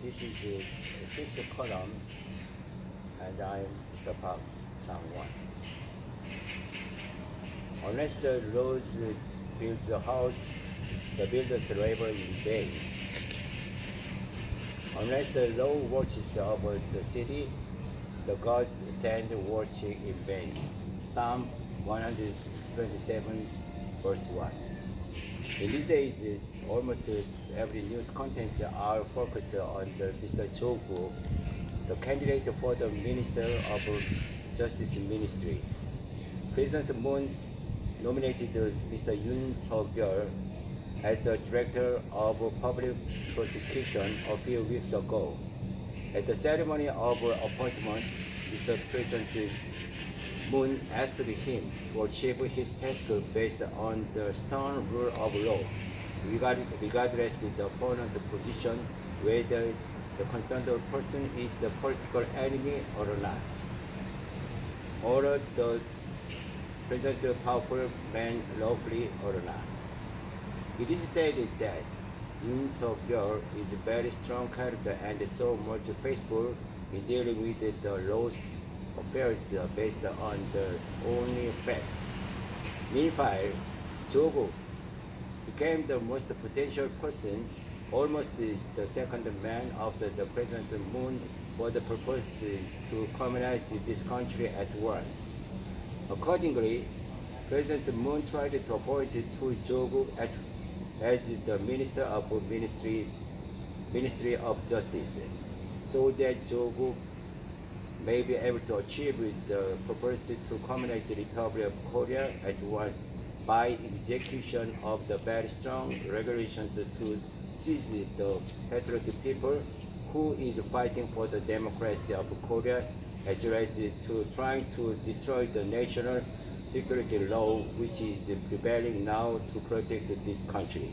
This is the fifth column, and I'm Mr. Park Sang-won. Unless the Rose builds a house, the builders labor in vain. Unless the law watches over the city, the gods stand watching in vain. Psalm 127, verse 1. In these days, almost every news content are focused on Mr. Cho-gu, the candidate for the Minister of Justice Ministry. President Moon nominated Mr. Yoon Suk-yeol as the Director of Public Prosecution a few weeks ago. At the ceremony of appointment, Mr. President Moon asked him to achieve his task based on the stern rule of law, regardless of the opponent's position, whether the concerned person is the political enemy or not, or the present powerful man lawfully or not. It is said that Yoon Suk-yeol is a very strong character and so much faithful in dealing with the law's affairs based on the only facts. Meanwhile, Cho-gu became the most potential person, almost the second man after the President Moon, for the purpose to communise this country at once. Accordingly, President Moon tried to appoint Cho-gu as the Minister of Ministry of Justice, so that Cho-gu may be able to achieve the purpose to communise the Republic of Korea at once by execution of the very strong regulations to seize the patriotic people who is fighting for the democracy of Korea, as well as to trying to destroy the national security law which is prevailing now to protect this country.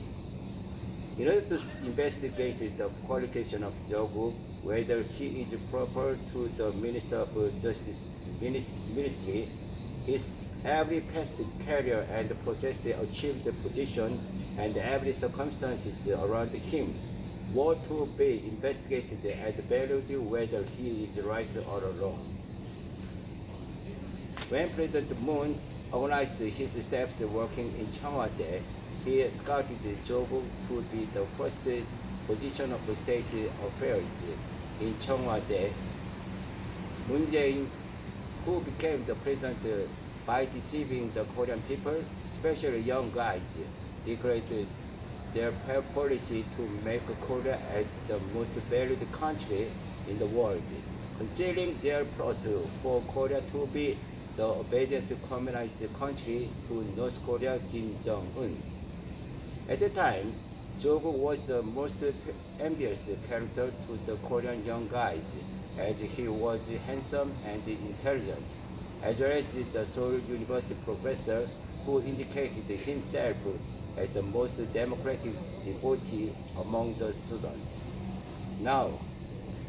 In order to investigate the qualification of Cho-gu, whether he is proper to the Minister of Justice Ministry, his every past career and possessed achieved position, and every circumstances around him were to be investigated and valued whether he is right or wrong. When President Moon organized his steps working in Cheongwade, he scouted Cho-gu to be the first position of state affairs in Cheongwade. Moon Jae-in, who became the president by deceiving the Korean people, especially young guys, declared their policy to make Korea as the most valued country in the world, concealing their plot for Korea to be the obedient communist country to North Korea Kim Jong-un. At the time, Cho-gu was the most envious character to the Korean young guys, as he was handsome and intelligent, as well as the Seoul University professor who indicated himself as the most democratic devotee among the students. Now,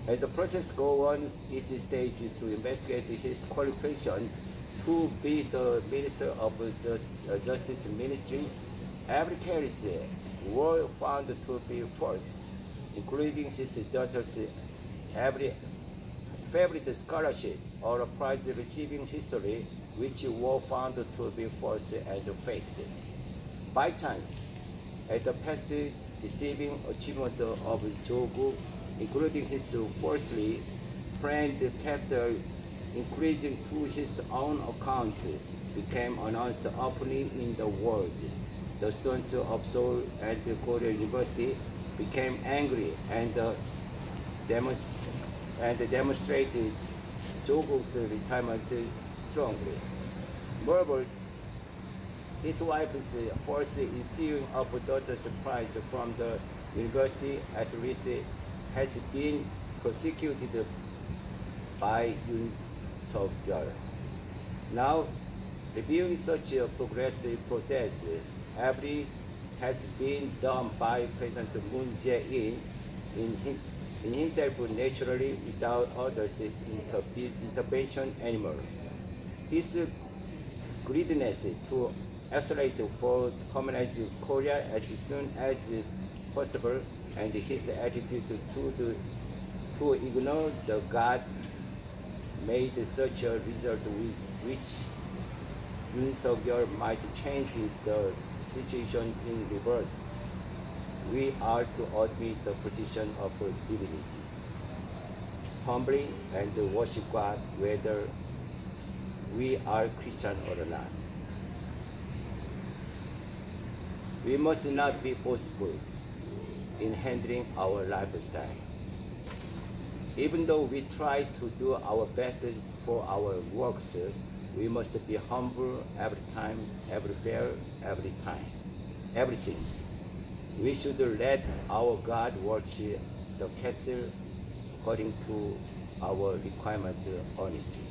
as the process goes on each stage to investigate his qualification to be the Minister of Justice Ministry, every case were found to be false, including his daughter's every favorite scholarship or prize-receiving history, which were found to be false and faked. By chance, at the past deceiving achievement of Cho-gu, including his falsely planned capital increasing to his own account, became announced openly in the world. The students of Seoul and Korea University became angry and demonstrated Cho-gu's retirement strongly. Moreover, his wife's forced issuing of daughter's prize from the university at least has been prosecuted by Yoon Suk-yeol. Now, reviewing such a progressive process, every has been done by President Moon Jae-in in himself naturally without others' intervention anymore. His greediness to accelerate for communist Korea as soon as possible, and his attitude to to ignore the God made such a result with which Yoon Suk-yeol might change the situation in reverse. We are to admit the position of divinity, humbly and worship God whether we are Christian or not. We must not be boastful in handling our lifestyle. Even though we try to do our best for our works, we must be humble every time, everywhere, every time, everything. We should let our God watch the castle according to our requirement honestly.